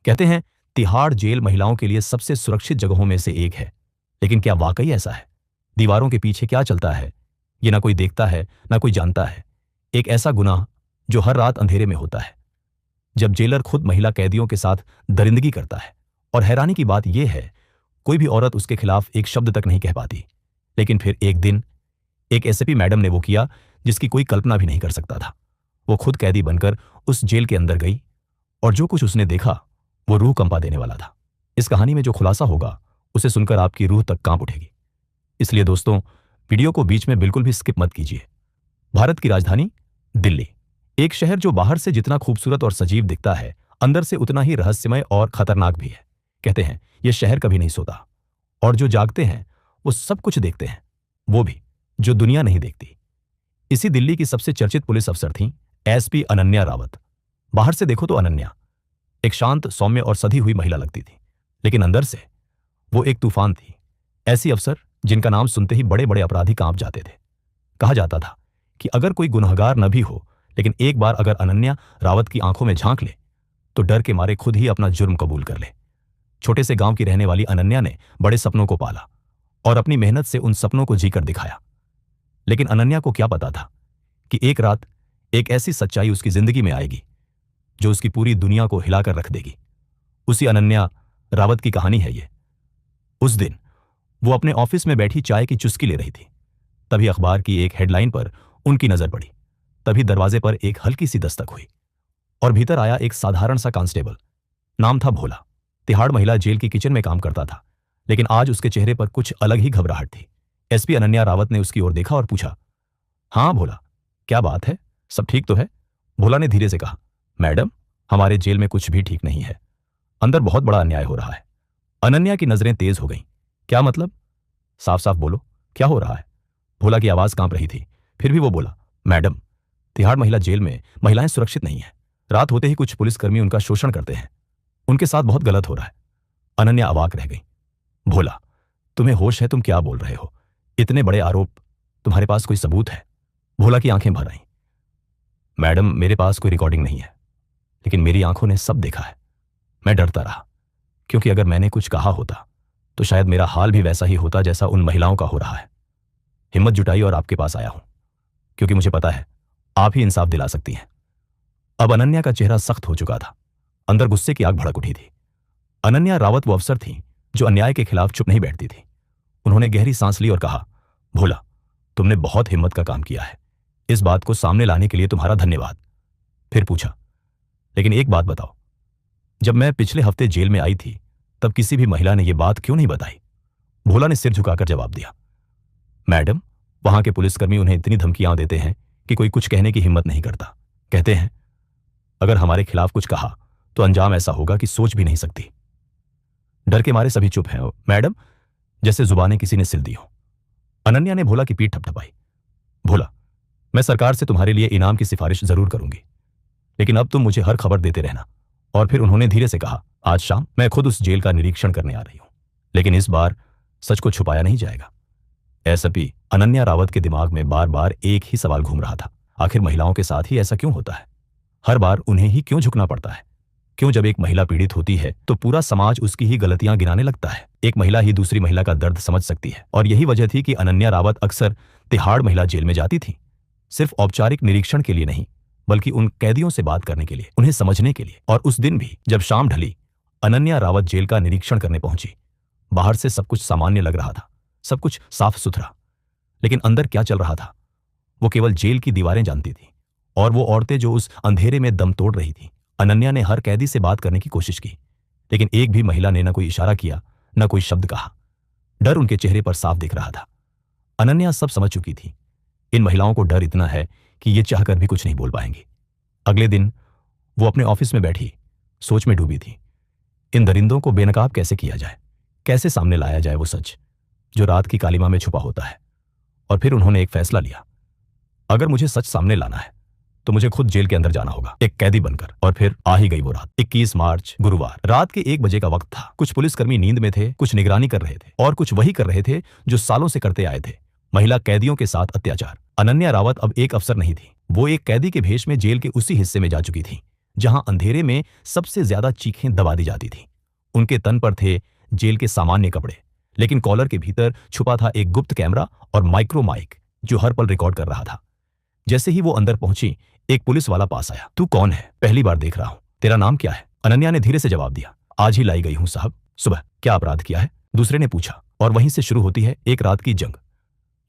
कहते हैं तिहाड़ जेल महिलाओं के लिए सबसे सुरक्षित जगहों में से एक है, लेकिन क्या वाकई ऐसा है? दीवारों के पीछे क्या चलता है ये ना कोई देखता है ना कोई जानता है। एक ऐसा गुनाह जो हर रात अंधेरे में होता है, जब जेलर खुद महिला कैदियों के साथ दरिंदगी करता है। और हैरानी की बात यह है, कोई भी औरत उसके खिलाफ एक शब्द तक नहीं कह पाती। लेकिन फिर एक दिन एक एसपी मैडम ने वो किया जिसकी कोई कल्पना भी नहीं कर सकता था। वो खुद कैदी बनकर उस जेल के अंदर गई और जो कुछ उसने देखा वो रूह कंपा देने वाला था। इस कहानी में जो खुलासा होगा उसे सुनकर आपकी रूह तक कांप उठेगी। इसलिए दोस्तों, वीडियो को बीच में बिल्कुल भी स्किप मत कीजिए। भारत की राजधानी दिल्ली, एक शहर जो बाहर से जितना खूबसूरत और सजीव दिखता है, अंदर से उतना ही रहस्यमय और खतरनाक भी है। कहते हैं यह शहर कभी नहीं सोता, और जो जागते हैं वो सब कुछ देखते हैं, वो भी जो दुनिया नहीं देखती। इसी दिल्ली की सबसे चर्चित पुलिस अफसर थीं एसपी अनन्या रावत। बाहर से देखो तो अनन्या एक शांत, सौम्य और सधी हुई महिला लगती थी, लेकिन अंदर से वो एक तूफान थी। ऐसी अफसर जिनका नाम सुनते ही बड़े बड़े अपराधी कांप जाते थे। कहा जाता था कि अगर कोई गुनहगार न भी हो, लेकिन एक बार अगर अनन्या रावत की आंखों में झांक ले तो डर के मारे खुद ही अपना जुर्म कबूल कर ले। छोटे से गांव की रहने वाली अनन्या ने बड़े सपनों को पाला और अपनी मेहनत से उन सपनों को जीकर दिखाया। लेकिन अनन्या को क्या पता था कि एक रात एक ऐसी सच्चाई उसकी जिंदगी में आएगी जो उसकी पूरी दुनिया को हिलाकर रख देगी। उसी अनन्या रावत की कहानी है ये। उस दिन वो अपने ऑफिस में बैठी चाय की चुस्की ले रही थी। तभी अखबार की एक हेडलाइन पर उनकी नजर पड़ी। तभी दरवाजे पर एक हल्की सी दस्तक हुई और भीतर आया एक साधारण सा कांस्टेबल। नाम था भोला। तिहाड़ महिला जेल की किचन में काम करता था, लेकिन आज उसके चेहरे पर कुछ अलग ही घबराहट थी। एसपी अनन्या रावत ने उसकी ओर देखा और पूछा, हाँ भोला, क्या बात है, सब ठीक तो है? भोला ने धीरे से कहा, मैडम, हमारे जेल में कुछ भी ठीक नहीं है। अंदर बहुत बड़ा अन्याय हो रहा है। अनन्या की नजरें तेज हो गईं। क्या मतलब? साफ साफ बोलो, क्या हो रहा है? भोला की आवाज कांप रही थी। फिर भी वो बोला, मैडम, तिहाड़ महिला जेल में महिलाएं सुरक्षित नहीं हैं। रात होते ही कुछ पुलिसकर्मी उनका शोषण करते हैं। उनके साथ बहुत गलत हो रहा है। अनन्या अवाक रह गई। भोला, तुम्हें होश है? तुम क्या बोल रहे हो? इतने बड़े आरोप, तुम्हारे पास कोई सबूत है? भोला की आंखें भर आईं। मैडम, मेरे पास कोई रिकॉर्डिंग नहीं है, लेकिन मेरी आंखों ने सब देखा है। मैं डरता रहा, क्योंकि अगर मैंने कुछ कहा होता तो शायद मेरा हाल भी वैसा ही होता जैसा उन महिलाओं का हो रहा है। हिम्मत जुटाई और आपके पास आया हूं, क्योंकि मुझे पता है आप ही इंसाफ दिला सकती हैं। अब अनन्या का चेहरा सख्त हो चुका था। अंदर गुस्से की आग भड़क उठी थी। अनन्या रावत वो अफसर थी जो अन्याय के खिलाफ चुप नहीं बैठती थी। उन्होंने गहरी सांस ली और कहा, भोला, तुमने बहुत हिम्मत का काम किया है। इस बात को सामने लाने के लिए तुम्हारा धन्यवाद। फिर पूछा, लेकिन एक बात बताओ, जब मैं पिछले हफ्ते जेल में आई थी तब किसी भी महिला ने यह बात क्यों नहीं बताई? भोला ने सिर झुकाकर जवाब दिया, मैडम, वहां के पुलिसकर्मी उन्हें इतनी धमकियां देते हैं कि कोई कुछ कहने की हिम्मत नहीं करता। कहते हैं अगर हमारे खिलाफ कुछ कहा तो अंजाम ऐसा होगा कि सोच भी नहीं सकती। डर के मारे सभी चुप हैं मैडम, जैसे जुबानें किसी ने सिल दी हो। अनन्या ने भोला की पीठ थपथपाई। भोला, मैं सरकार से तुम्हारे लिए इनाम की सिफारिश जरूर करूंगी, लेकिन अब तुम मुझे हर खबर देते रहना। और फिर उन्होंने धीरे से कहा, आज शाम मैं खुद उस जेल का निरीक्षण करने आ रही हूं, लेकिन इस बार सच को छुपाया नहीं जाएगा। एसपी अनन्या रावत के दिमाग में बार बार एक ही सवाल घूम रहा था, आखिर महिलाओं के साथ ही ऐसा क्यों होता है? हर बार उन्हें ही क्यों झुकना पड़ता है? क्यों जब एक महिला पीड़ित होती है तो पूरा समाज उसकी ही गलतियां गिनाने लगता है? एक महिला ही दूसरी महिला का दर्द समझ सकती है, और यही वजह थी कि अनन्या रावत अक्सर तिहाड़ महिला जेल में जाती थी, सिर्फ औपचारिक निरीक्षण के लिए नहीं, बल्कि उन कैदियों से बात करने के लिए, उन्हें समझने के लिए। और उस दिन भी जब शाम ढली, अनन्या रावत जेल का निरीक्षण करने पहुंची। बाहर से सब कुछ सामान्य लग रहा था, सब कुछ साफ सुथरा, लेकिन अंदर क्या चल रहा था वो केवल जेल की दीवारें जानती थी, और वो औरतें जो उस अंधेरे में दम तोड़ रही थी। अनन्या ने हर कैदी से बात करने की कोशिश की, लेकिन एक भी महिला ने न कोई इशारा किया, न कोई शब्द कहा। डर उनके चेहरे पर साफ दिख रहा था। अनन्या सब समझ चुकी थी, इन महिलाओं को डर इतना है कि ये चाहकर भी कुछ नहीं बोल पाएंगी। अगले दिन वो अपने ऑफिस में बैठी सोच में डूबी थी। इन दरिंदों को बेनकाब कैसे किया जाए, कैसे सामने लाया जाए वो सच जो रात की कालिमा में छुपा होता है। और फिर उन्होंने एक फैसला लिया, अगर मुझे सच सामने लाना है तो मुझे खुद जेल के अंदर जाना होगा, एक कैदी बनकर। और फिर आ ही गई वो रात। 21 मार्च गुरुवार, रात के 1 बजे का वक्त था। कुछ पुलिसकर्मी नींद में थे, कुछ निगरानी कर रहे थे, और कुछ वही कर रहे थे जो सालों से करते आए थे, महिला कैदियों के साथ अत्याचार। अनन्या रावत अब एक अफसर नहीं थी, वो एक कैदी के भेष में जेल के उसी हिस्से में जा चुकी थी जहां अंधेरे में सबसे ज्यादा चीखें दबा दी जाती थीं। उनके तन पर थे जेल के सामान्य कपड़े, लेकिन कॉलर के भीतर छुपा था एक गुप्त कैमरा और माइक्रो माइक जो हर पल रिकॉर्ड कर रहा था। जैसे ही वो अंदर पहुंची, एक पुलिस वाला पास आया। तू कौन है? पहली बार देख रहा हूं। तेरा नाम क्या है? अनन्या ने धीरे से जवाब दिया। आज ही लाई गई हूं साहब। सुबह? क्या अपराध किया है? दूसरे ने पूछा। और वहीं से शुरू होती है एक रात की जंग,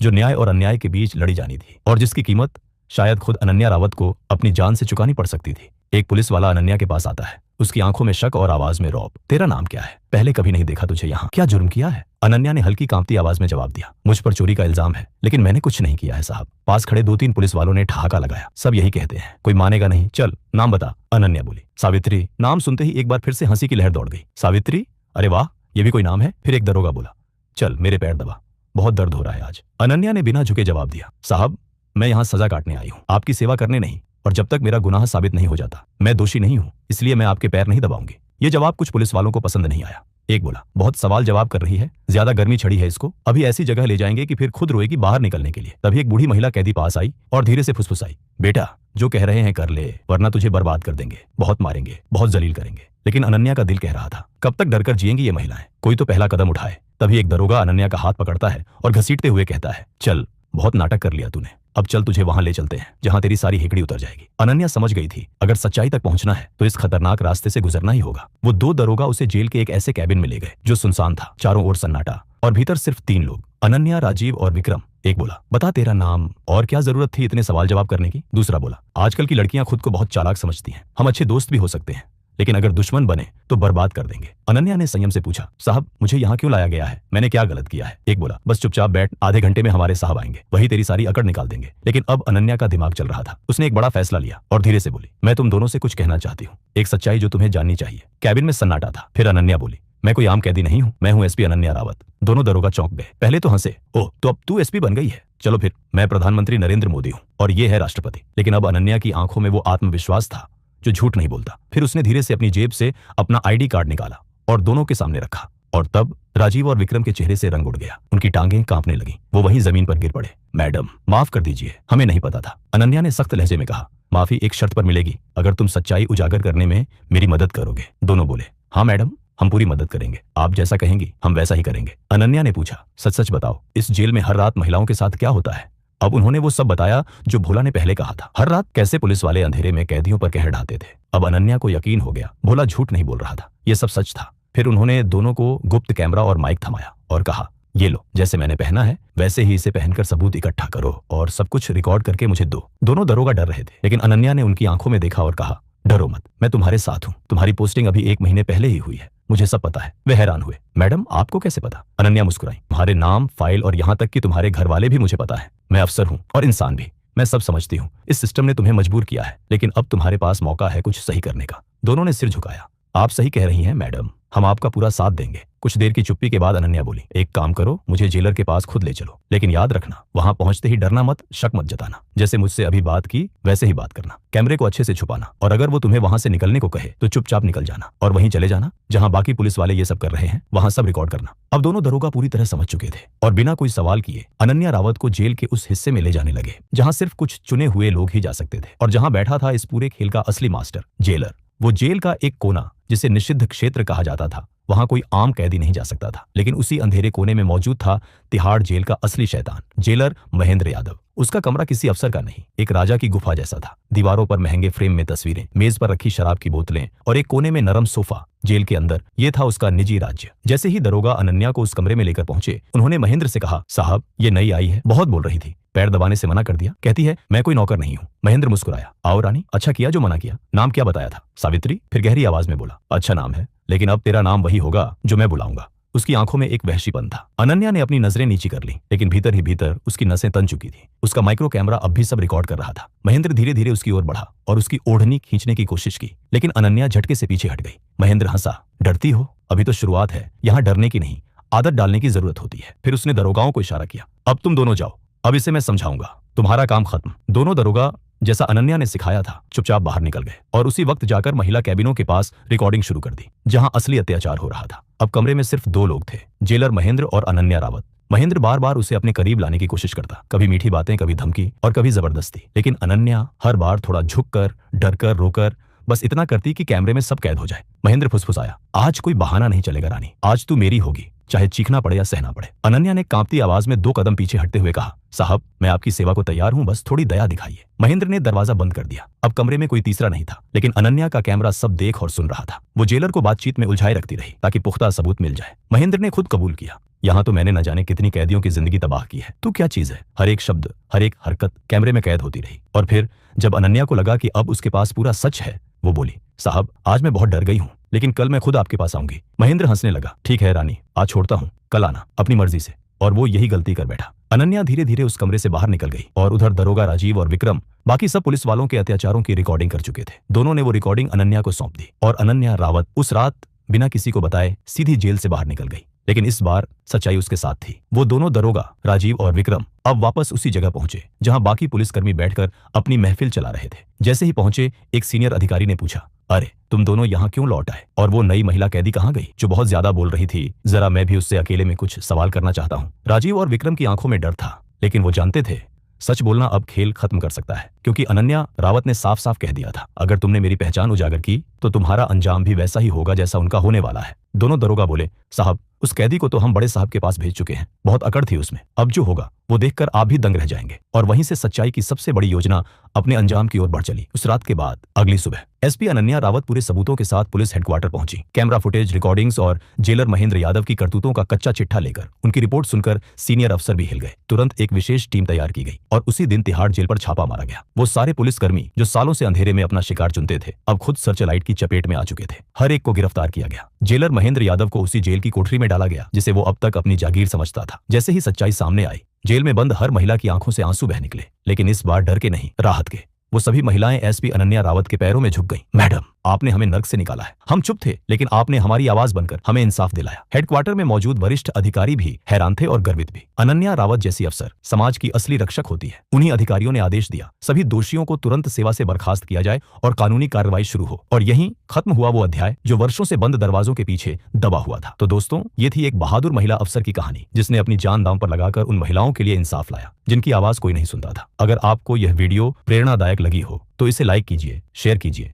जो न्याय और अन्याय के बीच लड़ी जानी थी, और जिसकी कीमत शायद खुद अनन्या रावत को अपनी जान से चुकानी पड़ सकती थी। एक पुलिस वाला अनन्या के पास आता है, उसकी आंखों में शक और आवाज में रौब। तेरा नाम क्या है? पहले कभी नहीं देखा तुझे यहाँ। क्या जुर्म किया है? अनन्या ने हल्की कांपती आवाज में जवाब दिया। मुझ पर चोरी का इल्जाम है, लेकिन मैंने कुछ नहीं किया है साहब। पास खड़े 2-3 पुलिस वालों ने ठहाका लगाया। सब यही कहते हैं, कोई मानेगा नहीं। चल नाम बता। अनन्या बोली। सावित्री। नाम सुनते ही एक बार फिर से हंसी की लहर दौड़ गई। सावित्री? अरे वाह, ये भी कोई नाम है? फिर एक दरोगा बोला। चल मेरे पैर दबा, बहुत दर्द हो रहा है आज। अनन्या ने बिना झुके जवाब दिया। साहब, मैं यहाँ सजा काटने आई हूँ, आपकी सेवा करने नहीं। और जब तक मेरा गुनाह साबित नहीं हो जाता, मैं दोषी नहीं हूँ, इसलिए मैं आपके पैर नहीं दबाऊंगी। ये जवाब कुछ पुलिस वालों को पसंद नहीं आया। एक बोला, बहुत सवाल जवाब कर रही है, ज्यादा गर्मी चढ़ी है इसको, अभी ऐसी जगह ले जाएंगे कि फिर खुद रोएगी बाहर निकलने के लिए। तभी एक बूढ़ी महिला कैदी पास आई और धीरे से फुसफुसाई। बेटा, जो कह रहे हैं कर ले, वरना तुझे बर्बाद कर देंगे, बहुत मारेंगे, बहुत जलील करेंगे। लेकिन अनन्या का दिल कह रहा था, कब तक डरकर जिएंगी ये महिलाएं? कोई तो पहला कदम उठाए। तभी एक दरोगा अनन्या का हाथ पकड़ता है और घसीटते हुए कहता है, चल, बहुत नाटक कर लिया तूने, अब चल तुझे वहां ले चलते हैं जहां तेरी सारी हेकड़ी उतर जाएगी। अनन्या समझ गई थी, अगर सच्चाई तक पहुंचना है तो इस खतरनाक रास्ते से गुजरना ही होगा। वो 2 दरोगा उसे जेल के एक ऐसे कैबिन में ले गए जो सुनसान था, चारों ओर सन्नाटा, और भीतर सिर्फ 3 लोग, अनन्या, राजीव और विक्रम। एक बोला, बता तेरा नाम, और क्या जरूरत थी इतने सवाल जवाब करने की? दूसरा बोला, आजकल की लड़कियां खुद को बहुत चालाक समझती हैं, हम अच्छे दोस्त भी हो सकते हैं, लेकिन अगर दुश्मन बने तो बर्बाद कर देंगे। अनन्या ने संयम से पूछा, साहब मुझे यहाँ क्यों लाया गया है? मैंने क्या गलत किया है? एक बोला, बस चुपचाप बैठ, आधे घंटे में हमारे साहब आएंगे, वही तेरी सारी अकड़ निकाल देंगे। लेकिन अब अनन्या का दिमाग चल रहा था। उसने एक बड़ा फैसला लिया और धीरे से बोली, मैं तुम दोनों से कुछ कहना चाहती हूँ, एक सच्चाई जो तुम्हें जाननी चाहिए। कैबिन में सन्नाटा था। फिर अनन्या बोली, मैं कोई आम कैदी नहीं हूँ, मैं हूँ एसपी अनन्या रावत। दोनों दरोगा चौंक गए। पहले तो हंसे, ओह तो अब तू एसपी बन गई है, चलो फिर। मैं प्रधानमंत्री नरेंद्र मोदी हूँ और ये है राष्ट्रपति। लेकिन अब अनन्या की आंखों में वो आत्मविश्वास था जो झूठ नहीं बोलता। फिर उसने धीरे से अपनी जेब से अपना आईडी कार्ड निकाला और दोनों के सामने रखा, और तब राजीव और विक्रम के चेहरे से रंग उड़ गया। उनकी टांगें कांपने लगीं, वो वहीं जमीन पर गिर पड़े। मैडम माफ कर दीजिए, हमें नहीं पता था। अनन्या ने सख्त लहजे में कहा, माफी एक शर्त पर मिलेगी, अगर तुम सच्चाई उजागर करने में मेरी मदद करोगे। दोनों बोले, हाँ मैडम, हम पूरी मदद करेंगे, आप जैसा कहेंगी हम वैसा ही करेंगे। अनन्या ने पूछा, सच सच बताओ, इस जेल में हर रात महिलाओं के साथ क्या होता है? अब उन्होंने वो सब बताया जो भोला ने पहले कहा था। हर रात कैसे पुलिस वाले अंधेरे में कैदियों पर कहर ढाते थे। अब अनन्या को यकीन हो गया, भोला झूठ नहीं बोल रहा था, ये सब सच था। फिर उन्होंने दोनों को गुप्त कैमरा और माइक थमाया और कहा, ये लो, जैसे मैंने पहना है वैसे ही इसे पहनकर सबूत इकट्ठा करो और सब कुछ रिकॉर्ड करके मुझे दो। दोनों दरोगा डर रहे थे, लेकिन अनन्या ने उनकी आंखों में देखा और कहा, डरो मत, मैं तुम्हारे साथ हूँ, तुम्हारी पोस्टिंग अभी 1 महीने पहले ही हुई है, मुझे सब पता है। वे हैरान हुए, मैडम आपको कैसे पता? अनन्या मुस्कुराई, तुम्हारे नाम, फाइल और यहाँ तक कि तुम्हारे घर वाले भी मुझे पता है। मैं अफसर हूँ और इंसान भी, मैं सब समझती हूँ। इस सिस्टम ने तुम्हें मजबूर किया है, लेकिन अब तुम्हारे पास मौका है कुछ सही करने का। दोनों ने सिर झुकाया। आप सही कह रही हैं मैडम, हम आपका पूरा साथ देंगे। कुछ देर की चुप्पी के बाद अनन्या बोली, एक काम करो, मुझे जेलर के पास खुद ले चलो, लेकिन याद रखना वहां पहुंचते ही डरना मत, शक मत जताना, जैसे मुझसे अभी बात की वैसे ही बात करना। कैमरे को अच्छे से छुपाना, और अगर वो तुम्हें वहां से निकलने को कहे तो चुपचाप निकल जाना और वहीं चले जाना जहां बाकी पुलिस वाले ये सब कर रहे हैं, वहां सब रिकॉर्ड करना। अब दोनों दरोगा पूरी तरह समझ चुके थे और बिना कोई सवाल किए अनन्या रावत को जेल के उस हिस्से में ले जाने लगे जहां सिर्फ कुछ चुने हुए लोग ही जा सकते थे, और जहां बैठा था इस पूरे खेल का असली मास्टर, जेलर। वो जेल का एक कोना जिसे निषिद्ध क्षेत्र कहा जाता था, वहां कोई आम कैदी नहीं जा सकता था, लेकिन उसी अंधेरे कोने में मौजूद था तिहाड़ जेल का असली शैतान, जेलर महेंद्र यादव। उसका कमरा किसी अफसर का नहीं, एक राजा की गुफा जैसा था। दीवारों पर महंगे फ्रेम में तस्वीरें, मेज पर रखी शराब की बोतलें और एक कोने में नरम सोफा। जेल के अंदर ये था उसका निजी राज्य। जैसे ही दरोगा अनन्या को उस कमरे में लेकर पहुंचे, उन्होंने महेंद्र से कहा, साहब ये नई आई है, बहुत बोल रही थी, पैर दबाने से मना कर दिया, कहती है मैं कोई नौकर नहीं हूँ। महेंद्र मुस्कुराया, आओ रानी, अच्छा किया जो मना किया। नाम क्या बताया था? सावित्री। फिर गहरी आवाज में बोला, अच्छा नाम है, लेकिन अब तेरा नाम वही होगा जो मैं बुलाऊंगा। उसकी आंखों में एक वहशीपन था। अनन्या ने अपनी नजरें नीची कर ली, लेकिन भीतर ही भीतर उसकी नसें तन चुकी थी। उसका माइक्रो कैमरा अब भी सब रिकॉर्ड कर रहा था। महेंद्र धीरे धीरे उसकी ओर बढ़ा और उसकी ओढ़नी खींचने की कोशिश की, लेकिन अनन्या झटके से पीछे हट गई। महेंद्र हंसा, डरती हो? अभी तो शुरुआत है, यहाँ डरने की नहीं, आदत डालने की जरूरत होती है। फिर उसने दरोगाओं को इशारा किया, अब तुम दोनों जाओ, अब इसे मैं समझाऊंगा, तुम्हारा काम खत्म। दोनों दरोगा जैसा अनन्या ने सिखाया था चुपचाप बाहर निकल गए और उसी वक्त जाकर महिला कैबिनों के पास रिकॉर्डिंग शुरू कर दी, जहां असली अत्याचार हो रहा था। अब कमरे में सिर्फ 2 लोग थे, जेलर महेंद्र और अनन्या रावत। महेंद्र बार बार उसे अपने करीब लाने की कोशिश करता, कभी मीठी बातें, कभी धमकी और कभी जबरदस्ती, लेकिन अनन्या हर बार थोड़ा झुककर, डरकर, रोकर, बस इतना करती कि कैमरे में सब कैद हो जाए। महेंद्र फुसफुसाया, आज कोई बहाना नहीं चलेगा रानी, आज तू मेरी होगी, चाहे चीखना पड़े या सहना पड़े। अनन्या ने कांपती आवाज में 2 कदम पीछे हटते हुए कहा, साहब मैं आपकी सेवा को तैयार हूं, बस थोड़ी दया दिखाइए। महेंद्र ने दरवाजा बंद कर दिया। अब कमरे में कोई तीसरा नहीं था, लेकिन अनन्या का कैमरा सब देख और सुन रहा था। वो जेलर को बातचीत में उलझाए रखती रही ताकि पुख्ता सबूत मिल जाए। महेंद्र ने खुद कबूल किया, यहाँ तो मैंने न जाने कितनी कैदियों की जिंदगी तबाह की है। तू क्या चीज है? हर एक शब्द, हर एक हरकत कैमरे में कैद होती रही। और फिर जब अनन्या को लगा कि अब उसके पास पूरा सच है, वो बोली, साहब आज मैं बहुत डर गई हूँ, लेकिन कल मैं खुद आपके पास आऊंगी। महेंद्र हंसने लगा, ठीक है रानी, आज छोड़ता हूँ, कल आना अपनी मर्जी से। और वो यही गलती कर बैठा। अनन्या धीरे धीरे उस कमरे से बाहर निकल गई और उधर दरोगा राजीव और विक्रम बाकी सब पुलिस वालों के अत्याचारों की रिकॉर्डिंग कर चुके थे। दोनों ने वो रिकॉर्डिंग अनन्या को सौंप दी और अनन्या रावत उस रात बिना किसी को बताए सीधी जेल से बाहर निकल गई। लेकिन इस बार सच्चाई उसके साथ थी। वो दोनों दरोगा राजीव और विक्रम अब वापस उसी जगह पहुंचे जहां बाकी पुलिसकर्मी बैठकर अपनी महफिल चला रहे थे। जैसे ही पहुंचे, एक सीनियर अधिकारी ने पूछा, अरे तुम दोनों यहाँ क्यों लौट आए? और वो नई महिला कैदी कहाँ गई जो बहुत ज्यादा बोल रही थी? जरा मैं भी उससे अकेले में कुछ सवाल करना चाहता हूँ। राजीव और विक्रम की आंखों में डर था, लेकिन वो जानते थे सच बोलना अब खेल खत्म कर सकता है, क्योंकि अनन्या रावत ने साफ साफ कह दिया था, अगर तुमने मेरी पहचान उजागर की तो तुम्हारा अंजाम भी वैसा ही होगा जैसा उनका होने वाला है। दोनों दरोगा बोले, साहब उस कैदी को तो हम बड़े साहब के पास भेज चुके हैं, बहुत अकड़ थी उसमें, अब जो होगा वो देखकर आप भी दंग रह जाएंगे। और वहीं से सच्चाई की सबसे बड़ी योजना अपने अंजाम की ओर बढ़ चली। उस रात के बाद अगली सुबह एसपी अनन्या रावत पूरे सबूतों के साथ पुलिस हेडक्वार्टर पहुंची। कैमरा फुटेज, रिकॉर्डिंग्स और जेलर महेंद्र यादव की करतूतों का कच्चा चिट्ठा लेकर उनकी रिपोर्ट सुनकर सीनियर अफसर भी हिल गए। तुरंत एक विशेष टीम तैयार की गई और उसी दिन तिहाड़ जेल पर छापा मारा गया। वो सारे पुलिसकर्मी जो सालों से अंधेरे में अपना शिकार चुनते थे, अब खुद सर्चलाइट की चपेट में आ चुके थे। हर एक को गिरफ्तार किया गया। जेलर महेंद्र यादव को उसी जेल की कोठरी में डाला गया जिसे वो अब तक अपनी जागीर समझता था। जैसे ही सच्चाई सामने आई, जेल में बंद हर महिला की आंखों से आंसू बह निकले, लेकिन इस बार डर के नहीं, राहत के। वो सभी महिलाएं एसपी अनन्या रावत के पैरों में झुक गईं। मैडम, आपने हमें नर्क से निकाला है। हम चुप थे, लेकिन आपने हमारी आवाज बनकर हमें इंसाफ दिलाया। हेडक्वार्टर में मौजूद वरिष्ठ अधिकारी भी हैरान थे और गर्वित भी। अनन्या रावत जैसी अफसर समाज की असली रक्षक होती है। उन्हीं अधिकारियों ने आदेश दिया, सभी दोषियों को तुरंत सेवा से बर्खास्त किया जाए और कानूनी कार्रवाई शुरू हो। और यहीं खत्म हुआ वो अध्याय जो वर्षों से बंद दरवाजों के पीछे दबा हुआ था। तो दोस्तों, ये थी एक बहादुर महिला अफसर की कहानी, जिसने अपनी जान दांव पर लगाकर उन महिलाओं के लिए इंसाफ लाया जिनकी आवाज कोई नहीं सुनता था। अगर आपको यह वीडियो प्रेरणादायक लगी हो तो इसे लाइक कीजिए, शेयर कीजिए